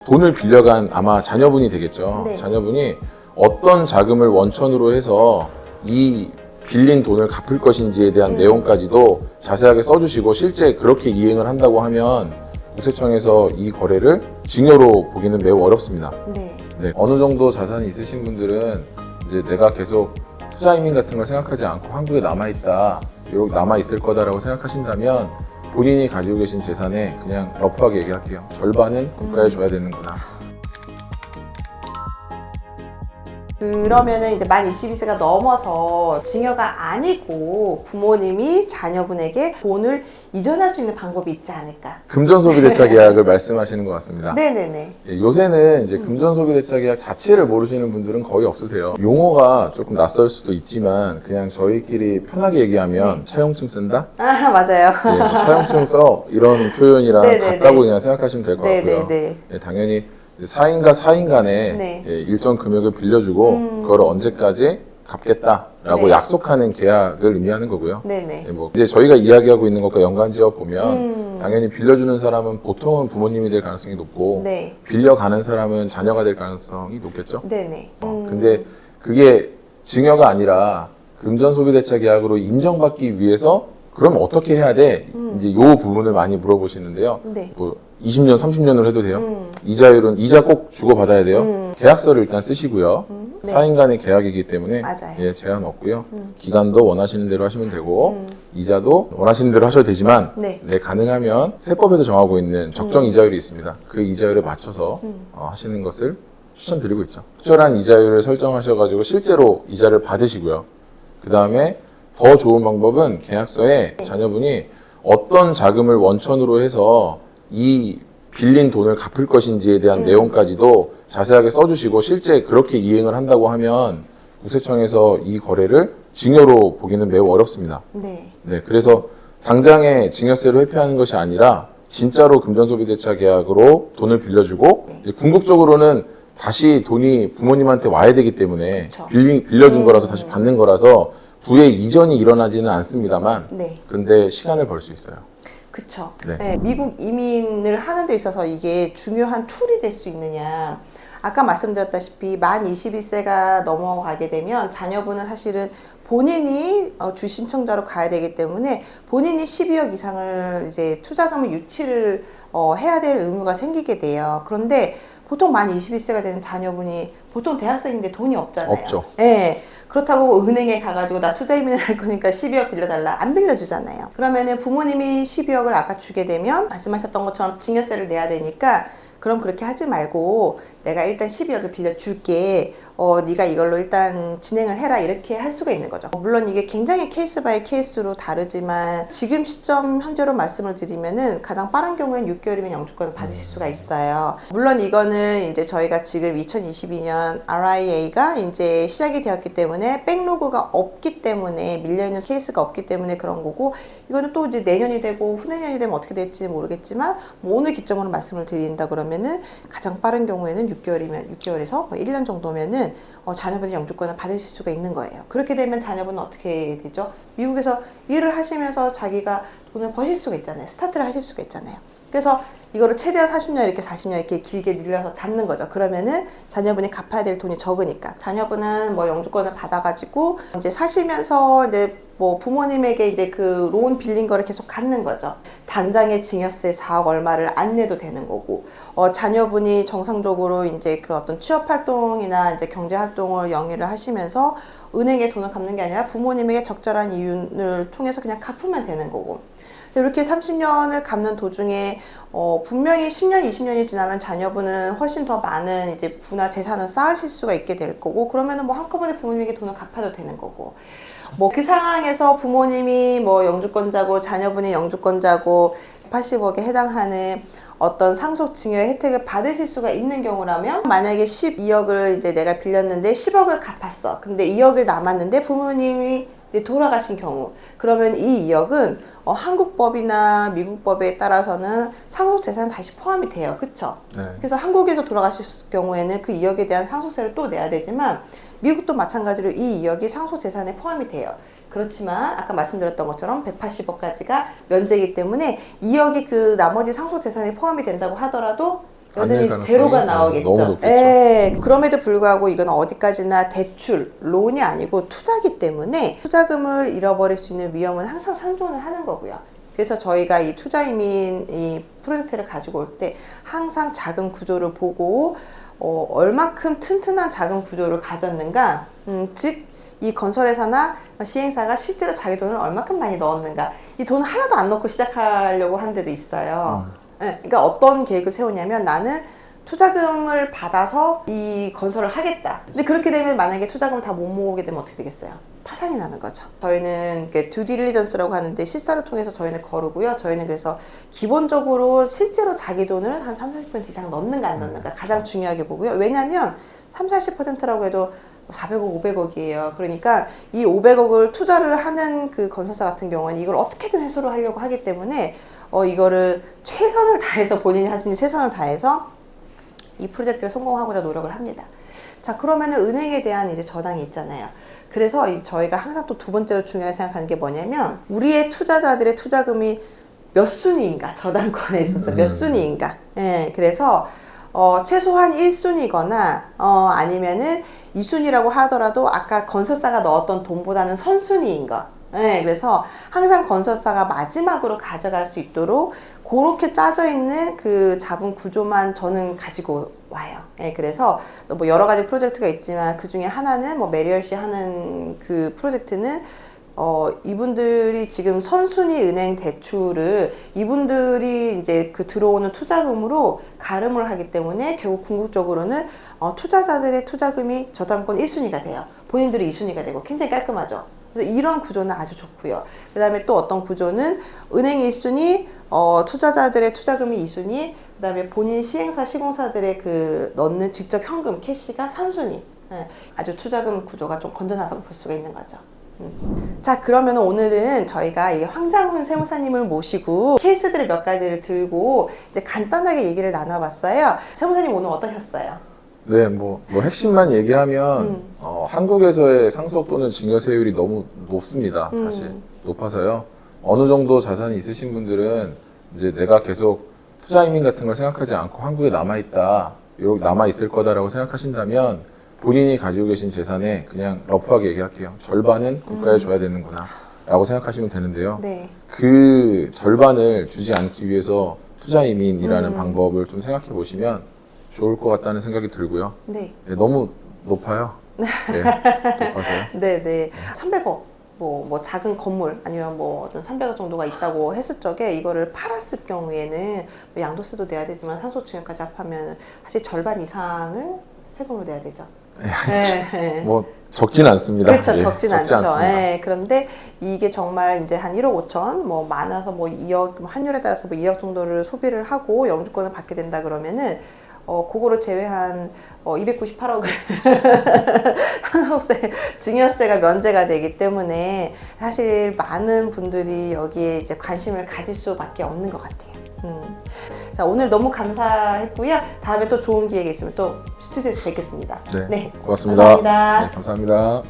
돈을 빌려간 아마 자녀분이 되겠죠. 네. 자녀분이 어떤 자금을 원천으로 해서 이 빌린 돈을 갚을 것인지에 대한 내용까지도 자세하게 써주시고 실제 그렇게 이행을 한다고 하면 국세청에서 이 거래를 증여로 보기는 매우 어렵습니다. 네. 네, 어느 정도 자산이 있으신 분들은 이제 내가 계속 투자 이민 같은 걸 생각하지 않고 한국에 남아있다, 여기 남아있을 거다라고 생각하신다면 본인이 가지고 계신 재산에 그냥 러프하게 얘기할게요. 절반은 국가에 줘야 되는구나. 그러면은 이제 만 22세가 넘어서 증여가 아니고 부모님이 자녀분에게 돈을 이전할 수 있는 방법이 있지 않을까? 금전소비대차 계약을 말씀하시는 것 같습니다. 네네네. 예, 요새는 이제 금전소비대차 계약 자체를 모르시는 분들은 거의 없으세요. 용어가 조금 낯설 수도 있지만 그냥 저희끼리 편하게 얘기하면 차용증 쓴다? 아, 맞아요. 예, 뭐 차용증 써 이런 표현이랑 네네네. 같다고 그냥 생각하시면 될 것 같고요. 네네네. 예, 당연히 4인과 4인 간에 네. 예, 일정 금액을 빌려주고 그걸 언제까지 갚겠다라고 네. 약속하는 계약을 의미하는 거고요. 네네. 예, 뭐 이제 저희가 이야기하고 있는 것과 연관지어 보면 당연히 빌려주는 사람은 보통은 부모님이 될 가능성이 높고 네. 빌려가는 사람은 자녀가 될 가능성이 높겠죠. 네네. 근데 그게 증여가 아니라 금전소비대차 계약으로 인정받기 위해서 그럼 어떻게 해야 돼? 이제 요 부분을 많이 물어보시는데요. 네. 뭐 20년, 30년을 해도 돼요. 이자율은 이자 꼭 주고받아야 돼요. 계약서를 일단 쓰시고요. 네. 4인 간의 계약이기 때문에 맞아요. 예, 제한 없고요. 기간도 원하시는 대로 하시면 되고 이자도 원하시는 대로 하셔도 되지만 네. 가능하면 세법에서 정하고 있는 적정 이자율이 있습니다. 그 이자율에 맞춰서 하시는 것을 추천드리고 있죠. 적절한 이자율을 설정하셔가지고 실제로 이자를 받으시고요. 그 다음에 더 좋은 방법은 계약서에 자녀분이 어떤 자금을 원천으로 해서 이 빌린 돈을 갚을 것인지에 대한 내용까지도 자세하게 써주시고 실제 그렇게 이행을 한다고 하면 국세청에서 이 거래를 증여로 보기는 매우 어렵습니다. 네. 네, 그래서 당장에 증여세를 회피하는 것이 아니라 진짜로 금전소비대차 계약으로 돈을 빌려주고 궁극적으로는 다시 돈이 부모님한테 와야 되기 때문에 그쵸. 빌려준 거라서 다시 받는 거라서 부의 이전이 일어나지는 않습니다만 네. 근데 시간을 벌 수 있어요. 그쵸. 네. 네, 미국 이민을 하는 데 있어서 이게 중요한 툴이 될 수 있느냐. 아까 말씀드렸다시피 만 22세가 넘어가게 되면 자녀분은 사실은 본인이 주신청자로 가야 되기 때문에 본인이 12억 이상을 이제 투자금을 유치를 해야 될 의무가 생기게 돼요. 그런데 보통 만 21세가 되는 자녀분이 보통 대학생인데 돈이 없잖아요. 없죠. 네. 그렇다고 은행에 가가지고 나 투자 이민을 할 거니까 12억 빌려달라. 안 빌려주잖아요. 그러면은 부모님이 12억을 아까 주게 되면 말씀하셨던 것처럼 증여세를 내야 되니까 그럼 그렇게 하지 말고 내가 일단 12억을 빌려줄게. 네가 이걸로 일단 진행을 해라. 이렇게 할 수가 있는 거죠. 물론 이게 굉장히 케이스 바이 케이스로 다르지만 지금 시점 현재로 말씀을 드리면은 가장 빠른 경우엔 6개월이면 영주권을 받으실 수가 있어요. 물론 이거는 이제 저희가 지금 2022년 RIA가 이제 시작이 되었기 때문에 백로그가 없기 때문에 밀려있는 케이스가 없기 때문에 그런 거고 이거는 또 이제 내년이 되고 후내년이 되면 어떻게 될지 모르겠지만 뭐 오늘 기점으로 말씀을 드린다 그러면은 가장 빠른 경우에는 6개월에서 1년 정도면은 자녀분의 영주권을 받으실 수가 있는 거예요. 그렇게 되면 자녀분은 어떻게 되죠? 미국에서 일을 하시면서 자기가 돈을 버실 수가 있잖아요. 스타트를 하실 수가 있잖아요. 그래서 이거를 최대한 30년 이렇게 40년 이렇게 길게 늘려서 잡는 거죠. 그러면은 자녀분이 갚아야 될 돈이 적으니까. 자녀분은 뭐 영주권을 받아가지고 이제 사시면서 이제 뭐 부모님에게 이제 그 론 빌린 거를 계속 갚는 거죠. 당장의 증여세 4억 얼마를 안 내도 되는 거고, 자녀분이 정상적으로 이제 그 어떤 취업 활동이나 이제 경제 활동을 영위를 하시면서 은행에 돈을 갚는 게 아니라 부모님에게 적절한 이윤을 통해서 그냥 갚으면 되는 거고. 이렇게 30년을 갚는 도중에 분명히 10년, 20년이 지나면 자녀분은 훨씬 더 많은 이제 부나 재산을 쌓으실 수가 있게 될 거고 그러면은 뭐 한꺼번에 부모님에게 돈을 갚아도 되는 거고 뭐 그 상황에서 부모님이 뭐 영주권자고 자녀분이 영주권자고 80억에 해당하는 어떤 상속증여의 혜택을 받으실 수가 있는 경우라면 만약에 12억을 이제 내가 빌렸는데 10억을 갚았어. 근데 2억을 남았는데 부모님이 돌아가신 경우 그러면 이 2억은 한국법이나 미국법에 따라서는 상속재산은 다시 포함이 돼요. 그쵸? 네. 그래서 한국에서 돌아가실 경우에는 그 2억에 대한 상속세를 또 내야 되지만 미국도 마찬가지로 이 2억이 상속재산에 포함이 돼요. 그렇지만 아까 말씀드렸던 것처럼 180억까지가 면제이기 때문에 2억이 그 나머지 상속재산에 포함이 된다고 하더라도 아닐 여전히 가능성이 제로가 나오겠죠. 너무 높겠죠. 예, 그럼에도 불구하고 이건 어디까지나 대출, 론이 아니고 투자기 때문에 투자금을 잃어버릴 수 있는 위험은 항상 상존을 하는 거고요. 그래서 저희가 이 투자이민 이 프로젝트를 가지고 올 때 항상 자금 구조를 보고 얼마큼 튼튼한 자금 구조를 가졌는가, 즉 이 건설회사나 시행사가 실제로 자기 돈을 얼마큼 많이 넣었는가, 이 돈을 하나도 안 넣고 시작하려고 하는 데도 있어요. 네, 그러니까 어떤 계획을 세우냐면 나는 투자금을 받아서 이 건설을 하겠다. 근데 그렇게 되면 만약에 투자금을 다 못 모으게 되면 어떻게 되겠어요? 파산이 나는 거죠. 저희는 듀딜리전스라고 하는데 실사를 통해서 저희는 거르고요. 저희는 그래서 기본적으로 실제로 자기 돈을 한 30-40% 이상 넣는가 안 넣는가 가장 중요하게 보고요. 왜냐하면 30-40%라고 해도 400억, 500억이에요. 그러니까 이 500억을 투자를 하는 그 건설사 같은 경우는 이걸 어떻게든 회수를 하려고 하기 때문에 이거를 최선을 다해서 본인이 할 수 있는 최선을 다해서 이 프로젝트를 성공하고자 노력을 합니다. 자, 그러면은 은행에 대한 이제 저당이 있잖아요. 그래서 저희가 항상 또 두 번째로 중요하게 생각하는 게 뭐냐면 우리의 투자자들의 투자금이 몇 순위인가, 저당권에 있어서 몇 순위인가. 예, 그래서 최소한 1순위거나 아니면은 2순위라고 하더라도 아까 건설사가 넣었던 돈보다는 선순위인 거. 네, 그래서 항상 건설사가 마지막으로 가져갈 수 있도록 그렇게 짜져 있는 그 자본 구조만 저는 가지고 와요. 네, 그래서 뭐 여러 가지 프로젝트가 있지만 그 중에 하나는 뭐 메리얼시 하는 그 프로젝트는 이분들이 지금 선순위 은행 대출을 이분들이 이제 그 들어오는 투자금으로 가름을 하기 때문에 결국 궁극적으로는 투자자들의 투자금이 저당권 1순위가 돼요. 본인들이 2순위가 되고 굉장히 깔끔하죠. 그래서 이런 구조는 아주 좋고요. 그 다음에 또 어떤 구조는 은행이 1순위, 투자자들의 투자금이 2순위, 그 다음에 본인 시행사, 시공사들의 그 넣는 직접 현금, 캐시가 3순위. 네, 아주 투자금 구조가 좀 건전하다고 볼 수가 있는 거죠. 자, 그러면 오늘은 저희가 이 황장훈 세무사님을 모시고 케이스들을 몇 가지를 들고 이제 간단하게 얘기를 나눠봤어요. 세무사님 오늘 어떠셨어요? 네, 뭐 핵심만 얘기하면 한국에서의 상속 또는 증여세율이 너무 높습니다. 사실 높아서요. 어느 정도 자산이 있으신 분들은 이제 내가 계속 투자이민 같은 걸 생각하지 않고 한국에 남아있다, 이렇게 남아있을 거다라고 생각하신다면 본인이 가지고 계신 재산에 그냥 러프하게 얘기할게요. 절반은 국가에 줘야 되는구나 라고 생각하시면 되는데요. 네. 그 절반을 주지 않기 위해서 투자이민이라는 방법을 좀 생각해 보시면 좋을 것 같다는 생각이 들고요. 네. 네, 너무 높아요. 네, 높아서요. 네네. 300억. 뭐 작은 건물 아니면 뭐 어떤 300억 정도가 있다고 했을 적에 이거를 팔았을 경우에는 뭐 양도세도 내야 되지만 상속증여까지 합하면 사실 절반 이상을 세금으로 내야 되죠. 네. 뭐 적진 않습니다. 그렇죠. 예, 적진 않죠. 않습니다. 예, 그런데 이게 정말 이제 한 1억 5천, 뭐 많아서 뭐 2억, 환율에 따라서 뭐 2억 정도를 소비를 하고 영주권을 받게 된다 그러면은 그거를 제외한 298억을 상속세, 증여세가 면제가 되기 때문에 사실 많은 분들이 여기에 이제 관심을 가질 수밖에 없는 것 같아요. 자, 오늘 너무 감사했고요. 다음에 또 좋은 기회가 있으면 또 스튜디오에서 뵙겠습니다. 네, 네, 고맙습니다. 감사합니다. 네, 감사합니다.